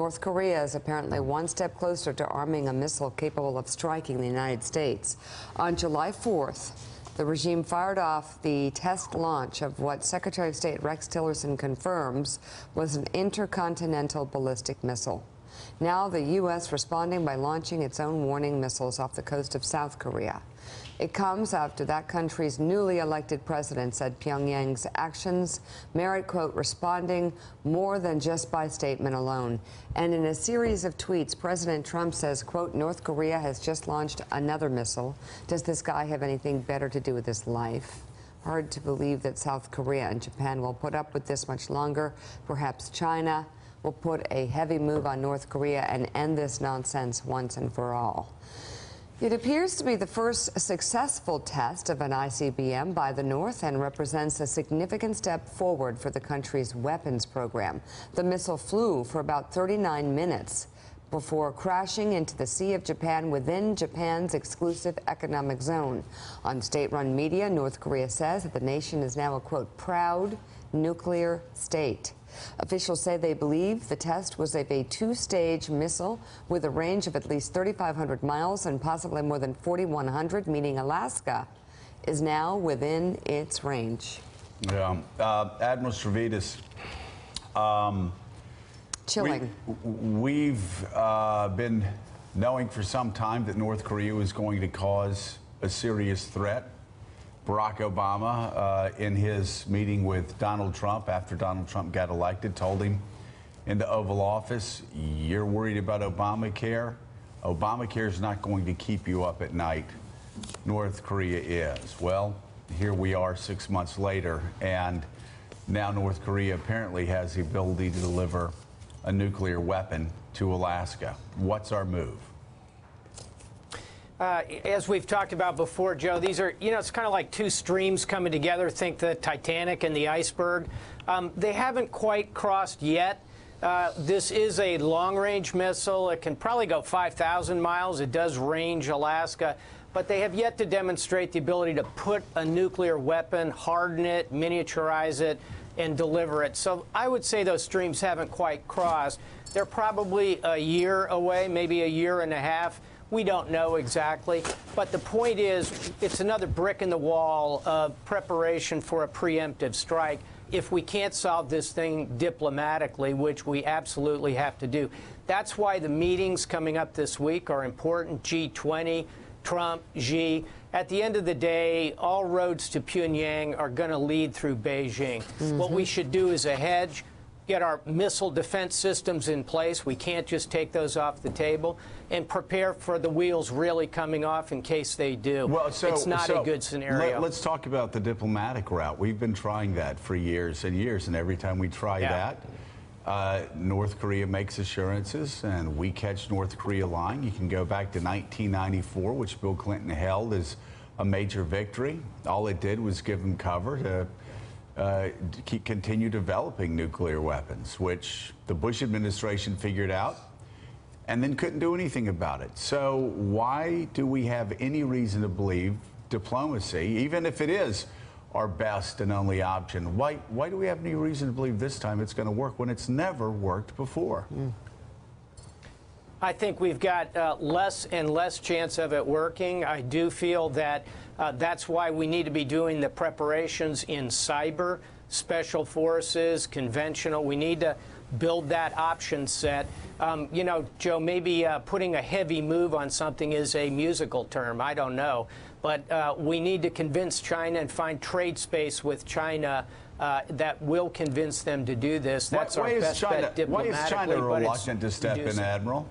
North Korea is apparently one step closer to arming a missile capable of striking the United States. On July 4th, the regime fired off the test launch of what Secretary of State Rex Tillerson confirms was an intercontinental ballistic missile. Now the U.S. responding by launching its own warning missiles off the coast of South Korea. It comes after that country's newly elected president said Pyongyang's actions merit, quote, responding more than just by statement alone. And in a series of tweets, President Trump says, quote, North Korea has just launched another missile. Does this guy have anything better to do with his life? Hard to believe that South Korea and Japan will put up with this much longer. Perhaps China will put a heavy move on North Korea and end this nonsense once and for all. It appears to be the first successful test of an ICBM by the North and represents a significant step forward for the country's weapons program. The missile flew for about 39 minutes before crashing into the Sea of Japan within Japan's exclusive economic zone. On state-run media, North Korea says that the nation is now a, quote, proud nuclear state. Officials say they believe the test was a two-stage missile with a range of at least 3,500 miles and possibly more than 4,100, meaning Alaska is now within its range. Yeah. Admiral Stavridis, chilling. We've been knowing for some time that North Korea was going to cause a serious threat. Barack Obama, in his meeting with Donald Trump after Donald Trump got elected, told him in the Oval Office, you're worried about Obamacare? Obamacare is not going to keep you up at night. North Korea is. Well, here we are 6 months later, and now North Korea apparently has the ability to deliver a nuclear weapon to Alaska. What's our move? As we've talked about before, Joe, these are, it's kind of like two streams coming together. Think the Titanic and the iceberg. They haven't quite crossed yet. This is a long-range missile. It can probably go 5,000 miles. It does range Alaska. But they have yet to demonstrate the ability to put a nuclear weapon, harden it, miniaturize it, and deliver it. So I would say those streams haven't quite crossed. They're probably a year away, maybe a year and a half. We don't know exactly, but the point is it's another brick in the wall of preparation for a preemptive strike if we can't solve this thing diplomatically, which we absolutely have to do. That's why the meetings coming up this week are important. G20, Trump, Xi. At the end of the day, all roads to Pyongyang are going to lead through Beijing. What we should do is a hedge. Get our missile defense systems in place. We can't just take those off the table, and prepare for the wheels really coming off in case they do. Well, it's not a good scenario. Let's talk about the diplomatic route. We've been trying that for years and years, and every time we try that, North Korea makes assurances, and we catch North Korea lying. You can go back to 1994, which Bill Clinton held as a major victory. All it did was give them cover to continue developing nuclear weapons, which the Bush administration figured out and then couldn't do anything about it. So why do we have any reason to believe diplomacy, even if it is our best and only option, why do we have any reason to believe this time it's going to work when it's never worked before? I think we've got less and less chance of it working. I do feel that that's why we need to be doing the preparations in cyber, special forces, conventional. We need to build that option set. Joe, maybe putting a heavy move on something is a musical term. I don't know. But we need to convince China and find trade space with China that will convince them to do this. That's our best bet diplomatically. Why is China reluctant to step in, Admiral?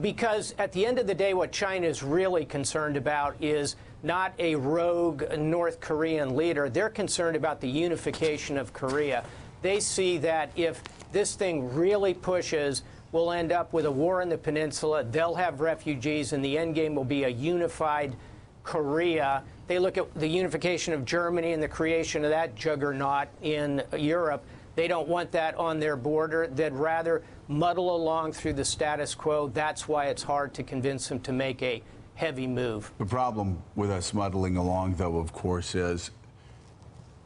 Because at the end of the day, what China is really concerned about is not a rogue North Korean leader. They're concerned about the unification of Korea. They see that if this thing really pushes, we'll end up with a war in the peninsula. They'll have refugees, and the end game will be a unified Korea. They look at the unification of Germany and the creation of that juggernaut in Europe. They don't want that on their border. They'd rather muddle along through the status quo. That's why it's hard to convince them to make a heavy move. The problem with us muddling along, though, of course, is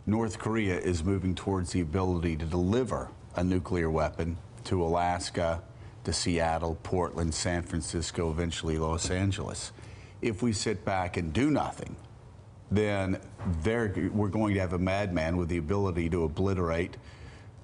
North Korea is moving towards the ability to deliver a nuclear weapon to Alaska, to Seattle, Portland, San Francisco, eventually Los Angeles. If we sit back and do nothing, then we're going to have a madman with the ability to obliterate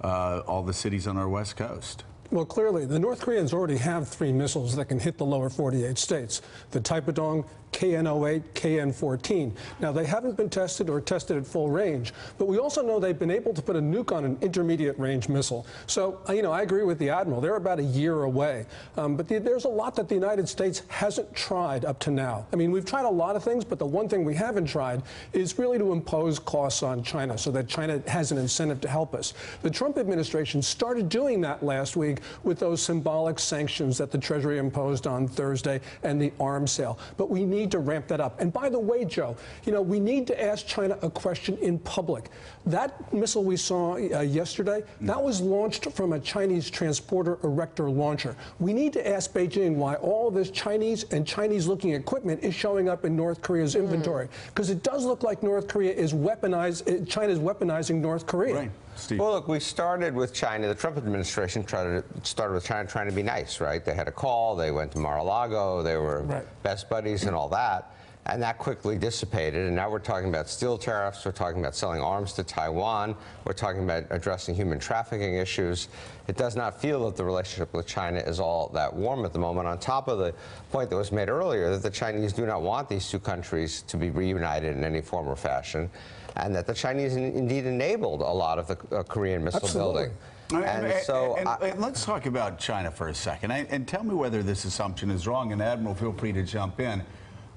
all the cities on our West Coast. Well, clearly, the North Koreans already have 3 missiles that can hit the lower 48 states, the Taepodong, KN-08, KN-14. Now, they haven't been tested or tested at full range, but we also know they've been able to put a nuke on an intermediate range missile. So, I agree with the Admiral. They're about a year away. But there's a lot that the United States hasn't tried up to now. I mean, we've tried a lot of things, but the one thing we haven't tried is really to impose costs on China so that China has an incentive to help us. The Trump administration started doing that last week with those symbolic sanctions that the Treasury imposed on Thursday and the arms sale. But we need to ramp that up. And by the way, Joe, we need to ask China a question in public. That missile we saw yesterday, that was launched from a Chinese transporter erector launcher. We need to ask Beijing why all this Chinese and Chinese-looking equipment is showing up in North Korea's inventory. Because it does look like North Korea is weaponized, China's weaponizing North Korea. Right. Steve. Well, look, we started with China. The Trump administration started with China trying to be nice, right? They had a call. They went to Mar-a-Lago. They were best buddies and all that. And that quickly dissipated. And now we're talking about steel tariffs. We're talking about selling arms to Taiwan. We're talking about addressing human trafficking issues. It does not feel that the relationship with China is all that warm at the moment, on top of the point that was made earlier that the Chinese do not want these 2 countries to be reunited in any form or fashion, and that the Chinese indeed enabled a lot of the Korean missile building. And let's talk about China for a second, and tell me whether this assumption is wrong, and Admiral, feel free to jump in.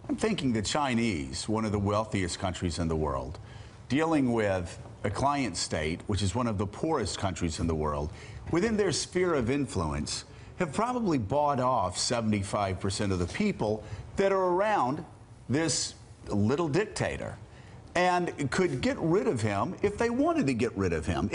I'm thinking the Chinese, one of the wealthiest countries in the world, dealing with a client state, which is one of the poorest countries in the world, within their sphere of influence, have probably bought off 75% of the people that are around this little dictator, and could get rid of him if they wanted to get rid of him.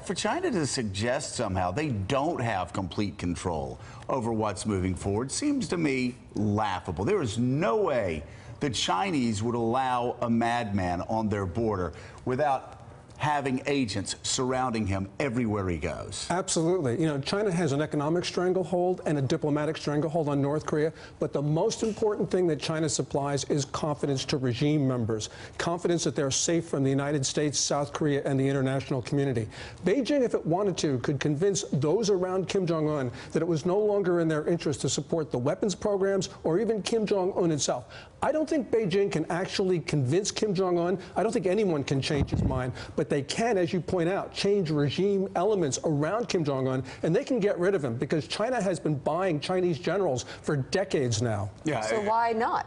For China to suggest somehow they don't have complete control over what's moving forward seems to me laughable. There is no way the Chinese would allow a madman on their border without having agents surrounding him everywhere he goes. Absolutely. China has an economic stranglehold and a diplomatic stranglehold on North Korea, but the most important thing that China supplies is confidence to regime members, confidence that they're safe from the United States, South Korea, and the international community. Beijing, if it wanted to, could convince those around Kim Jong-un that it was no longer in their interest to support the weapons programs or even Kim Jong-un itself. I don't think Beijing can actually convince Kim Jong-un. I don't think anyone can change his mind, but they can, as you point out, change regime elements around Kim Jong-un, and they can get rid of him because China has been buying Chinese generals for decades now. Yeah. So why not?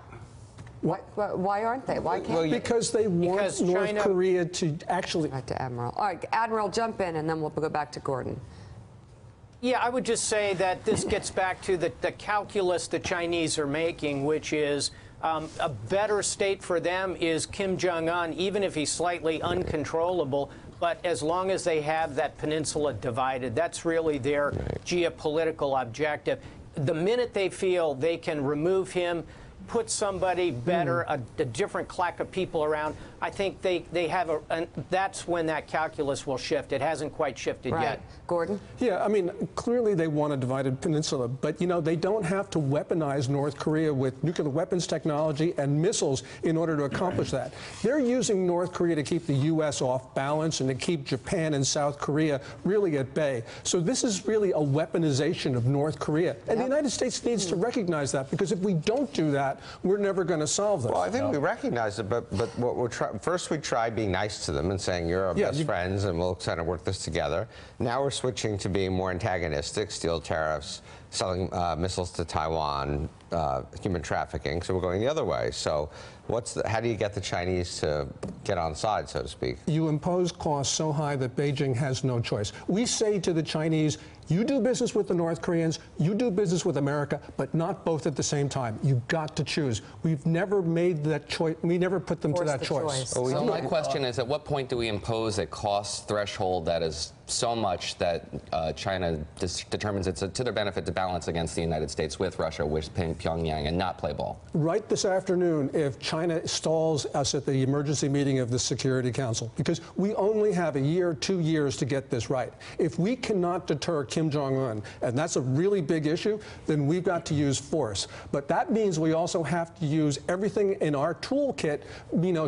Why aren't they? Why can't they? Because they want North Korea to actually... Back to Admiral. All right, Admiral, jump in, and then we'll go back to Gordon. Yeah, I would just say that this gets back to the calculus the Chinese are making, which is a better state for them is Kim Jong-un, even if he's slightly uncontrollable, but as long as they have that peninsula divided, that's really their geopolitical objective. The minute they feel they can remove him, put somebody better, a different clack of people around, I think they have that's when that calculus will shift. It hasn't quite shifted yet. Gordon? Yeah, I mean, clearly they want a divided peninsula, but, they don't have to weaponize North Korea with nuclear weapons technology and missiles in order to accomplish that. They're using North Korea to keep the U.S. off balance and to keep Japan and South Korea really at bay. So this is really a weaponization of North Korea. And the United States needs to recognize that, because if we don't do that, we're never going to solve this. Well, I think we recognize it, but what we're first we try being nice to them and saying you're our best friends and we'll kind of work this together. Now we're switching to being more antagonistic, steel tariffs, selling missiles to Taiwan, human trafficking. So we're going the other way. So how do you get the Chinese to get on side, so to speak? You impose costs so high that Beijing has no choice. We say to the Chinese, you do business with the North Koreans, you do business with America, but not both at the same time. You've got to choose. We've never made that choice. We never put them to that choice. So my question is, at what point do we impose a cost threshold that is so much that China determines it's to their benefit to balance against the United States with Russia, with Pyongyang, and not play ball. Right this afternoon, if China stalls us at the emergency meeting of the Security Council, because we only have a year, 2 years to get this right. If we cannot deter Kim Jong-un, and that's a really big issue, then we've got to use force. But that means we also have to use everything in our toolkit,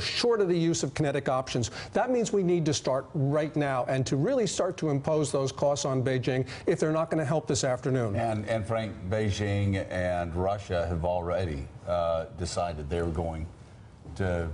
short of the use of kinetic options. That means we need to start right now and to really start to impose those costs on Beijing if they're not going to help this afternoon. And Frank, Beijing and Russia have already decided they're going to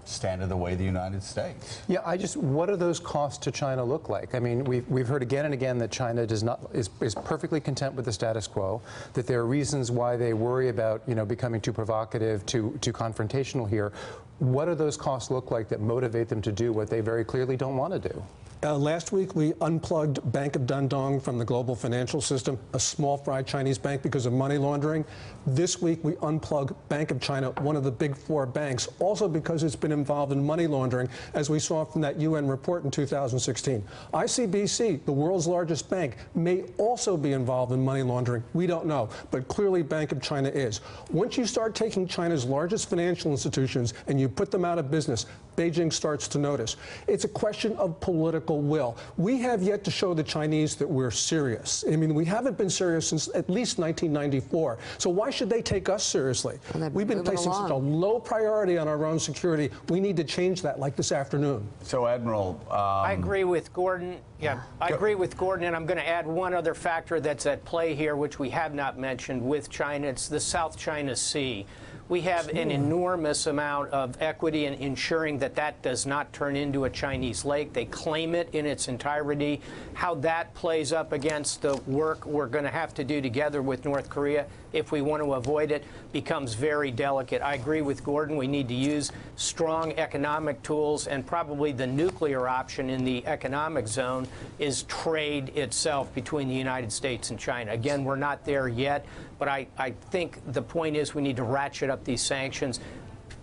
stand in the way of the United States. Yeah, what do those costs to China look like? I mean, we've heard again and again that China is perfectly content with the status quo, that there are reasons why they worry about, becoming too provocative, too confrontational here. What do those costs look like that motivate them to do what they very clearly don't want to do? Last week, we unplugged Bank of Dandong from the global financial system, a small fry Chinese bank, because of money laundering. This week, we unplugged Bank of China, one of the big 4 banks, also because it's been involved in money laundering, as we saw from that UN report in 2016. ICBC, the world's largest bank, may also be involved in money laundering. We don't know, but clearly Bank of China is. Once you start taking China's largest financial institutions and you put them out of business, Beijing starts to notice. It's a question of political will. We have yet to show the Chinese that we're serious. I mean, we haven't been serious since at least 1994. So why should they take us seriously? We've been placing such a low priority on our own security. We need to change that, like this afternoon. So, Admiral, I agree with Gordon. Yeah, I agree with Gordon, and I'm going to add one other factor that's at play here, which we have not mentioned with China. It's the South China Sea. We have an enormous amount of equity in ensuring that that does not turn into a Chinese lake. They claim it in its entirety. How that plays up against the work we're going to have to do together with North Korea if we want to avoid it becomes very delicate. I agree with Gordon. We need to use strong economic tools, and probably the nuclear option in the economic zone is trade itself between the United States and China. Again, we're not there yet, but I think the point is we need to ratchet up these sanctions,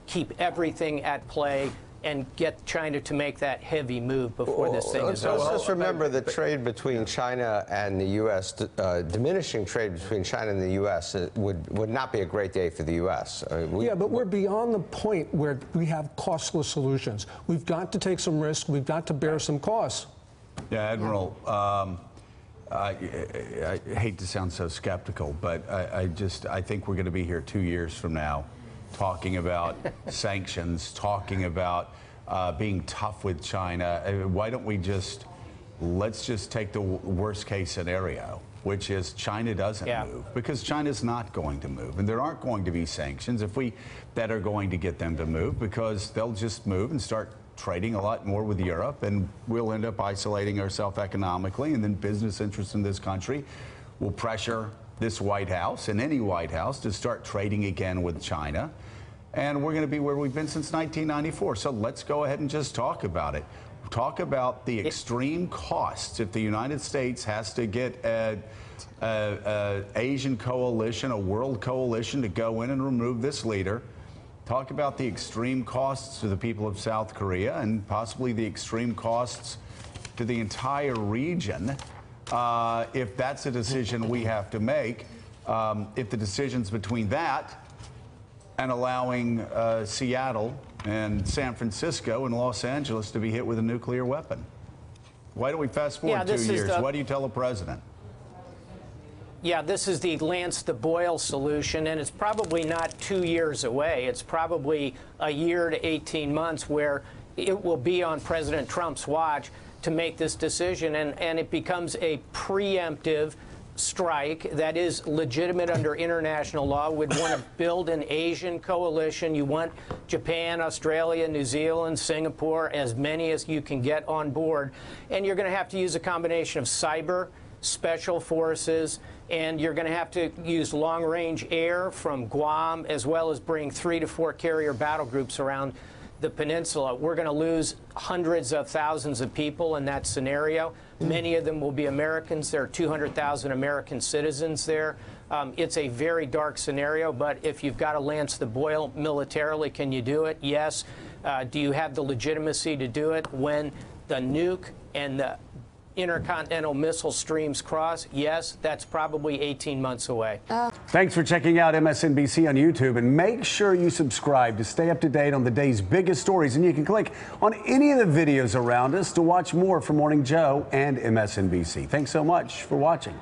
keep everything at play, and get China to make that heavy move before this thing is over. Let's just remember that trade between China and the U.S., diminishing trade between China and the U.S. would not be a great day for the U.S. Yeah, but we're beyond the point where we have costless solutions. We've got to take some risks. We've got to bear some costs. Yeah, Admiral, I hate to sound so skeptical, but I think we're going to be here 2 years from now talking about sanctions, talking about being tough with China. Why don't we let's just take the worst case scenario, which is China doesn't move, because China's not going to move, and there aren't going to be sanctions that are going to get them to move, because they'll just move and start trading a lot more with Europe, and we'll end up isolating ourselves economically, and then business interests in this country will pressure this White House and any White House to start trading again with China. And we're going to be where we've been since 1994. So let's go ahead and just talk about it. Talk about the extreme costs if the United States has to get an Asian coalition, a world coalition, to go in and remove this leader. Talk about the extreme costs to the people of South Korea, and possibly the extreme costs to the entire region if that's a decision we have to make. If the decision's between that and allowing Seattle and San Francisco and Los Angeles to be hit with a nuclear weapon. Why don't we fast forward 2 years? What do you tell the president? Yeah, this is the Lance the Boyle solution, and it's probably not 2 years away. It's probably a year to 18 months where it will be on President Trump's watch to make this decision, and it becomes a preemptive strike that is legitimate under international law. We'd want to build an Asian coalition. You want Japan, Australia, New Zealand, Singapore, as many as you can get on board. And you're going to have to use a combination of cyber, special forces, and you're going to have to use long-range air from Guam, as well as bring 3 to 4 carrier battle groups around the peninsula. We're going to lose hundreds of thousands of people in that scenario. Many of them will be Americans. There are 200,000 American citizens there. It's a very dark scenario, but if you've got to Lance the Boyle militarily, can you do it? Yes. Do you have the legitimacy to do it when the nuke and the intercontinental missile streams cross, yes, that's probably 18 months away. Thanks for checking out MSNBC on YouTube, and make sure you subscribe to stay up to date on the day's biggest stories. And you can click on any of the videos around us to watch more from Morning Joe and MSNBC. Thanks so much for watching.